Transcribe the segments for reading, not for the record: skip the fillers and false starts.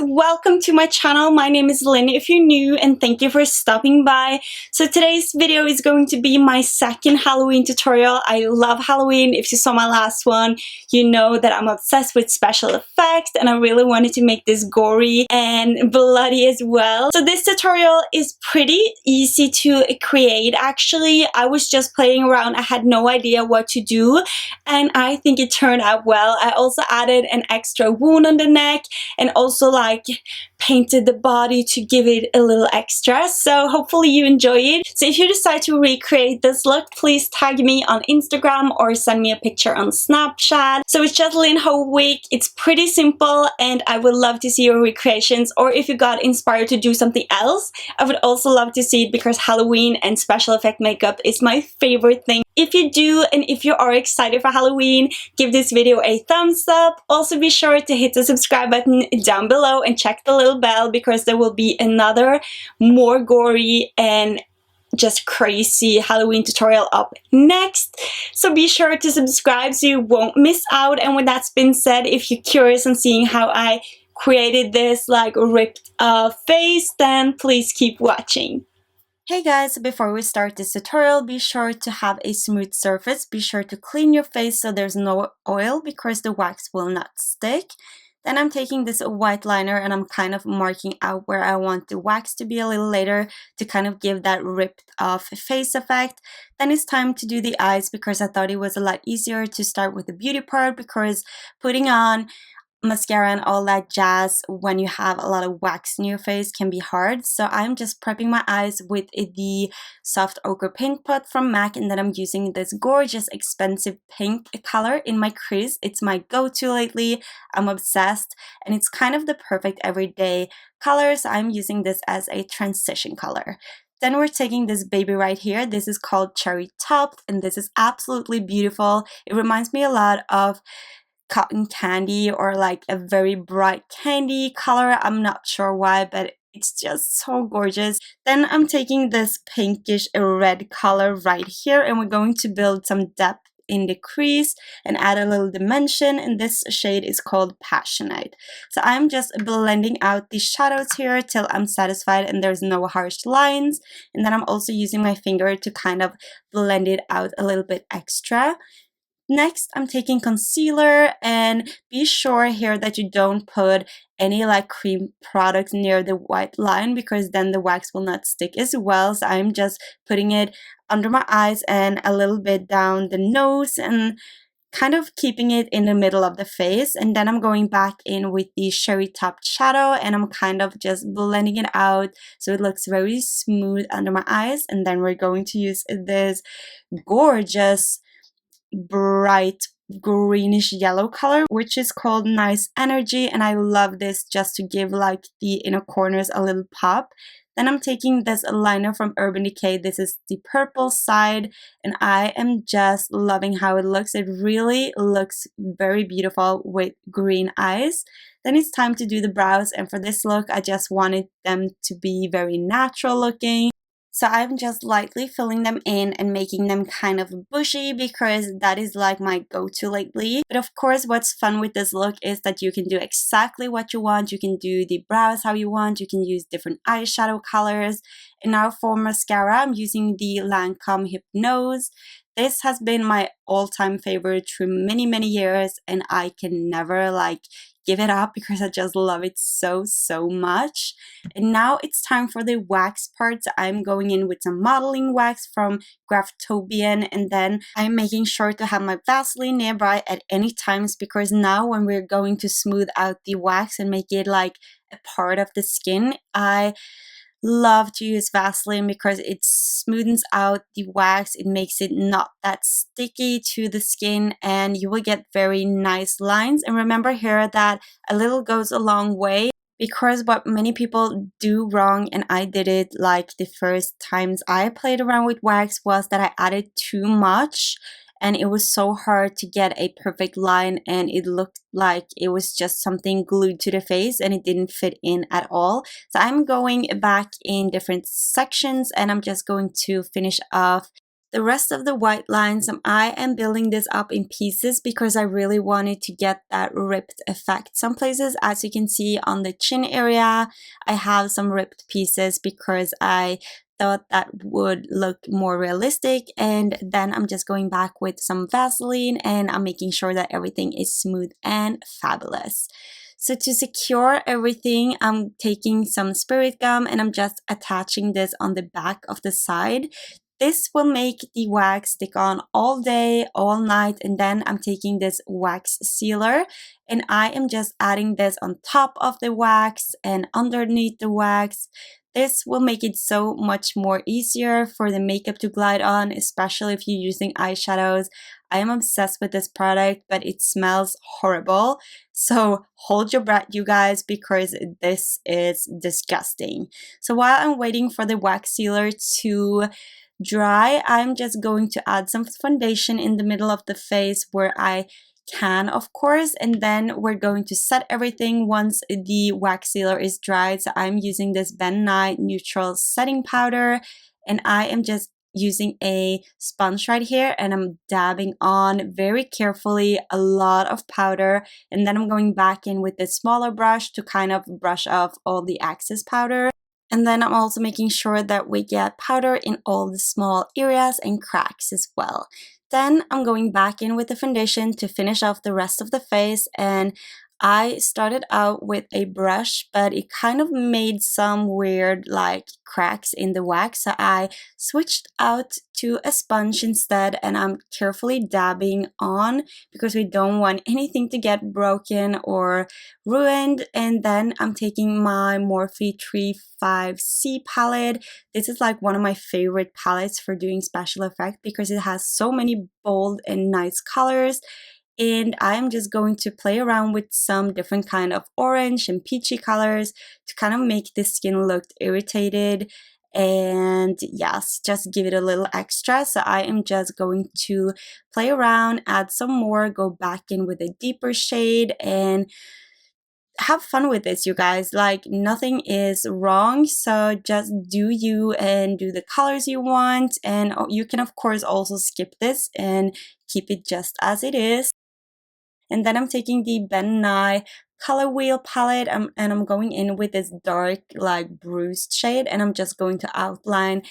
welcome to my channel. My name is Linn if you're new, and thank you for stopping by. So today's video is going to be my second Halloween tutorial. I love Halloween. If you saw my last one, you know that I'm obsessed with special effects and I really wanted to make this gory and bloody as well. So this tutorial is pretty easy to create actually. I was just playing around. I had no idea what to do and I think it turned out well. I also added an extra wound on the neck and also like painted the body to give it a little extra. So hopefully you enjoy it. So if you decide to recreate this look, please tag me on Instagram or send me a picture on Snapchat. So it's just Linn Høvik. It's pretty simple and I would love to see your recreations, or if you got inspired to do something else, I would also love to see it because Halloween and special effect makeup is my favorite thing. If you do and if you are excited for Halloween, give this video a thumbs up. Also be sure to hit the subscribe button down below and check the little bell because there will be another more gory and just crazy Halloween tutorial up next. So be sure to subscribe so you won't miss out. And with that been said, if you're curious on seeing how I created this like ripped face, then please keep watching. Hey guys, before we start this tutorial, be sure to have a smooth surface. Be sure to clean your face so there's no oil because the wax will not stick. Then I'm taking this white liner and I'm kind of marking out where I want the wax to be a little later to kind of give that ripped off face effect. Then it's time to do the eyes because I thought it was a lot easier to start with the beauty part because putting on mascara and all that jazz when you have a lot of wax in your face can be hard. So I'm just prepping my eyes with the soft ochre paint pot from MAC, and then I'm using this gorgeous expensive pink color in my crease. It's my go-to lately. I'm obsessed and it's kind of the perfect everyday color, so I'm using this as a transition color. Then we're taking this baby right here. This is called Cherry Topped and this is absolutely beautiful. It reminds me a lot of cotton candy or like a very bright candy color. I'm not sure why, but it's just so gorgeous. Then I'm taking this pinkish red color right here and we're going to build some depth in the crease and add a little dimension, and this shade is called Passionate. So I'm just blending out the shadows here till I'm satisfied and there's no harsh lines, and then I'm also using my finger to kind of blend it out a little bit extra. Next, I'm taking concealer, and be sure here that you don't put any like cream products near the white line because then the wax will not stick as well. So I'm just putting it under my eyes and a little bit down the nose and kind of keeping it in the middle of the face. And then I'm going back in with the Cherry Topped shadow and I'm kind of just blending it out so it looks very smooth under my eyes. And then we're going to use this gorgeous bright greenish yellow color which is called Nice Energy, and I love this just to give like the inner corners a little pop. Then I'm taking this liner from Urban Decay. This is the purple side and I am just loving how it looks. It really looks very beautiful with green eyes. Then it's time to do the brows, and for this look I just wanted them to be very natural looking. So I'm just lightly filling them in and making them kind of bushy because that is like my go-to lately. But of course, what's fun with this look is that you can do exactly what you want. You can do the brows how you want. You can use different eyeshadow colors. And now for mascara, I'm using the Lancome Hypnose. This has been my all-time favorite for many years and I can never like give it up because I just love it so much. And now it's time for the wax parts. I'm going in with some modeling wax from Graftobian, and then I'm making sure to have my Vaseline nearby at any times because now when we're going to smooth out the wax and make it like a part of the skin, I love to use Vaseline because it smoothens out the wax. It makes it not that sticky to the skin and you will get very nice lines. And remember here that a little goes a long way because what many people do wrong, and I did it like the first times I played around with wax, was that I added too much and it was so hard to get a perfect line and it looked like it was just something glued to the face and it didn't fit in at all. So I'm going back in different sections and I'm just going to finish off the rest of the white lines, I am building this up in pieces because I really wanted to get that ripped effect. Some places, as you can see on the chin area, I have some ripped pieces because I thought that would look more realistic, and then I'm just going back with some Vaseline and I'm making sure that everything is smooth and fabulous. So to secure everything, I'm taking some spirit gum and I'm just attaching this on the back of the side. This will make the wax stick on all day, all night, and then I'm taking this wax sealer and I am just adding this on top of the wax and underneath the wax. This will make it so much more easier for the makeup to glide on, especially if you're using eyeshadows. I am obsessed with this product, but it smells horrible. So hold your breath, you guys, because this is disgusting. So while I'm waiting for the wax sealer to dry, I'm just going to add some foundation in the middle of the face where I can, of course, and then we're going to set everything once the wax sealer is dried. So I'm using this Ben Nye neutral setting powder, and I am just using a sponge right here and I'm dabbing on very carefully a lot of powder, and then I'm going back in with this smaller brush to kind of brush off all the excess powder. And then I'm also making sure that we get powder in all the small areas and cracks as well. Then I'm going back in with the foundation to finish off the rest of the face, and I started out with a brush, but it kind of made some weird like cracks in the wax, so I switched out to a sponge instead, and I'm carefully dabbing on because we don't want anything to get broken or ruined. And then I'm taking my Morphe 35C palette. This is like one of my favorite palettes for doing special effects because it has so many bold and nice colors. And I'm just going to play around with some different kind of orange and peachy colors to kind of make the skin look irritated and yes, just give it a little extra. So I am just going to play around, add some more, go back in with a deeper shade and have fun with this, you guys. Like, nothing is wrong, so just do you and do the colors you want, and you can of course also skip this and keep it just as it is. And then I'm taking the Ben Nye color wheel palette and I'm going in with this dark like bruised shade, and I'm just going to outline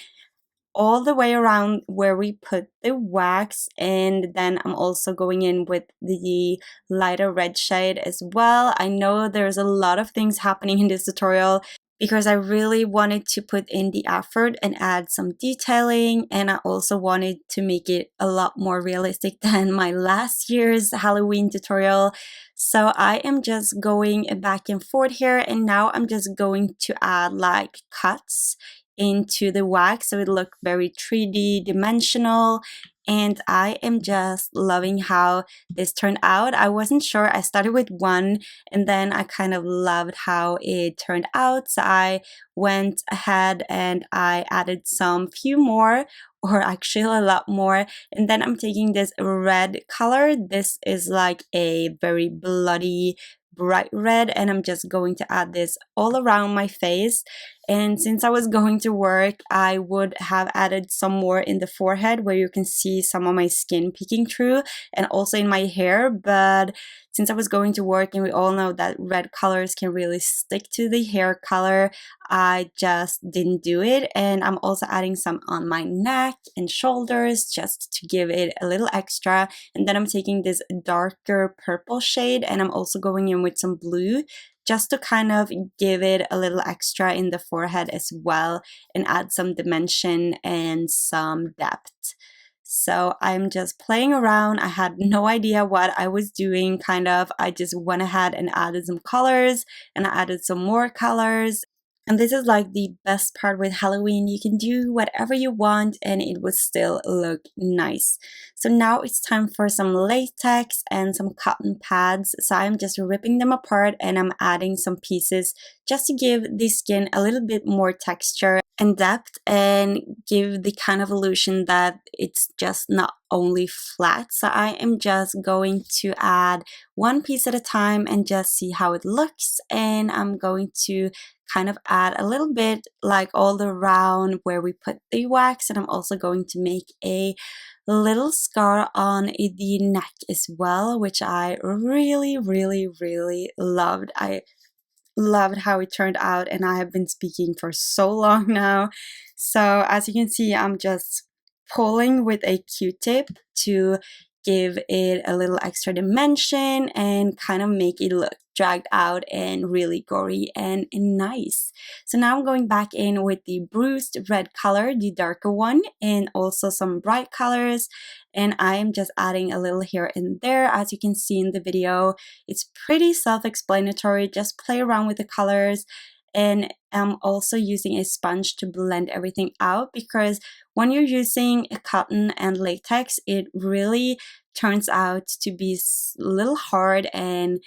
all the way around where we put the wax. And then I'm also going in with the lighter red shade as well. I know there's a lot of things happening in this tutorial because I really wanted to put in the effort and add some detailing, and I also wanted to make it a lot more realistic than my last year's Halloween tutorial. So I am just going back and forth here, and now I'm just going to add like cuts into the wax so it looked very 3D dimensional. And I am just loving how this turned out. I wasn't sure. I started with one and then I kind of loved how it turned out. So I went ahead and I added some few more, or actually a lot more. And then I'm taking this red color. This is like a very bloody bright red, and I'm just going to add this all around my face. And since I was going to work, I would have added some more in the forehead where you can see some of my skin peeking through, and also in my hair. But since I was going to work and we all know that red colors can really stick to the hair color, I just didn't do it. And I'm also adding some on my neck and shoulders just to give it a little extra. And then I'm taking this darker purple shade and I'm also going in with some blue just to kind of give it a little extra in the forehead as well and add some dimension and some depth. So I'm just playing around. I had no idea what I was doing, kind of. I just went ahead and added some colors and I added some more colors. And this is like the best part with Halloween. You can do whatever you want and it would still look nice. So now it's time for some latex and some cotton pads. So I'm just ripping them apart and I'm adding some pieces just to give the skin a little bit more texture. and depth and give the kind of illusion that it's just not only flat. So I am just going to add one piece at a time and just see how it looks, and I'm going to kind of add a little bit like all around where we put the wax, and I'm also going to make a little scar on the neck as well, which I really loved. I loved how it turned out, and I have been speaking for so long now. So as you can see, I'm just pulling with a Q-tip to give it a little extra dimension and kind of make it look dragged out and really gory and nice. So now I'm going back in with the bruised red color, the darker one, and also some bright colors, and I am just adding a little here and there. As you can see in the video, it's pretty self-explanatory. Just play around with the colors, and I'm also using a sponge to blend everything out, because when you're using cotton and latex, it really turns out to be a little hard and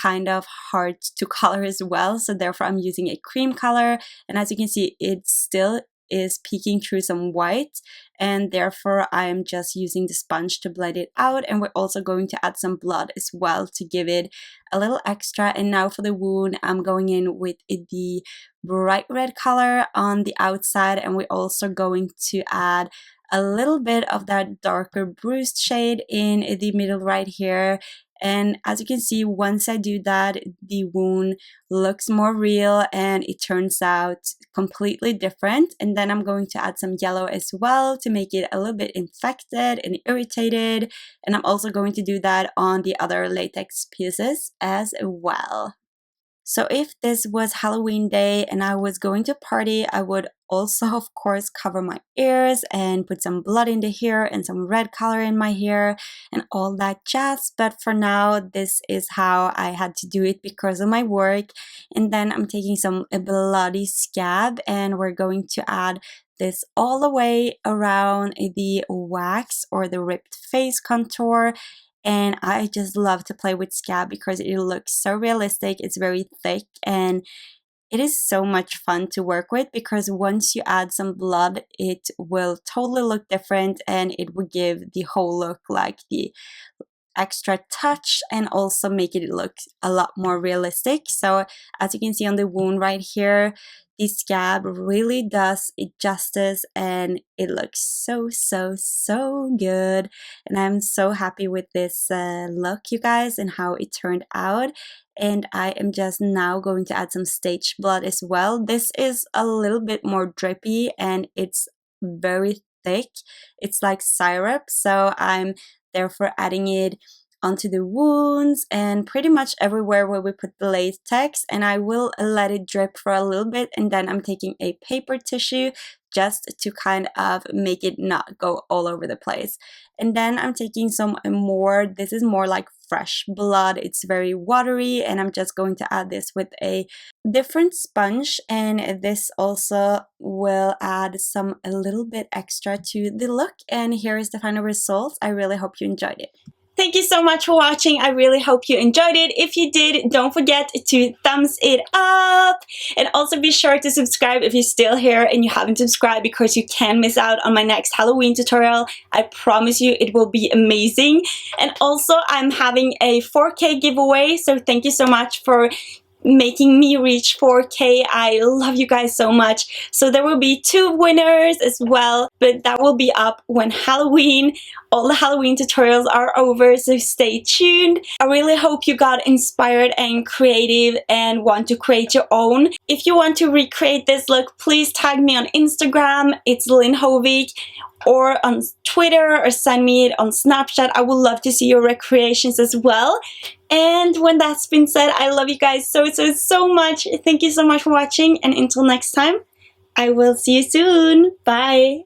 kind of hard to color as well. So therefore I'm using a cream color, and as you can see, it still is peeking through some white, and therefore I am just using the sponge to blend it out. And we're also going to add some blood as well to give it a little extra. And now for the wound, I'm going in with the bright red color on the outside, and we're also going to add a little bit of that darker bruised shade in the middle right here. And as you can see, once I do that, the wound looks more real and it turns out completely different. And then I'm going to add some yellow as well to make it a little bit infected and irritated. And I'm also going to do that on the other latex pieces as well. So if this was Halloween day and I was going to party, I would also, of course, cover my ears and put some blood into here and some red color in my hair and all that jazz. But for now, this is how I had to do it because of my work. And then I'm taking some bloody scab, and we're going to add this all the way around the wax or the ripped face contour. And I just love to play with scab because it looks so realistic. It's very thick, and it is so much fun to work with because once you add some blood, it will totally look different, and it will give the whole look like the extra touch and also make it look a lot more realistic. So as you can see on the wound right here, the scab really does it justice, and it looks so good. And I'm so happy with this look, you guys, and how it turned out. And I am just now going to add some stage blood as well. This is a little bit more drippy and it's very thick. It's like syrup, so I'm therefore adding it onto the wounds and pretty much everywhere where we put the latex, and I will let it drip for a little bit, and then I'm taking a paper tissue just to kind of make it not go all over the place. And then I'm taking some more, this is more like fresh blood, it's very watery, and I'm just going to add this with a different sponge, and this also will add a little bit extra to the look. And here is the final result. I really hope you enjoyed it. Thank you so much for watching. I really hope you enjoyed it. If you did, don't forget to thumbs it up. And also be sure to subscribe if you're still here and you haven't subscribed, because you can miss out on my next Halloween tutorial. I promise you it will be amazing. And also I'm having a 4K giveaway. So thank you so much for making me reach 4K. I love you guys so much. So there will be 2 winners as well, but that will be up when Halloween, all the Halloween tutorials are over, so stay tuned. I really hope you got inspired and creative and want to create your own. If you want to recreate this look, please tag me on Instagram. It's Linn Høvik, or on Twitter, or send me it on Snapchat. I would love to see your recreations as well. And when that's been said, I love you guys so much. Thank you so much for watching, and until next time, I will see you soon. Bye!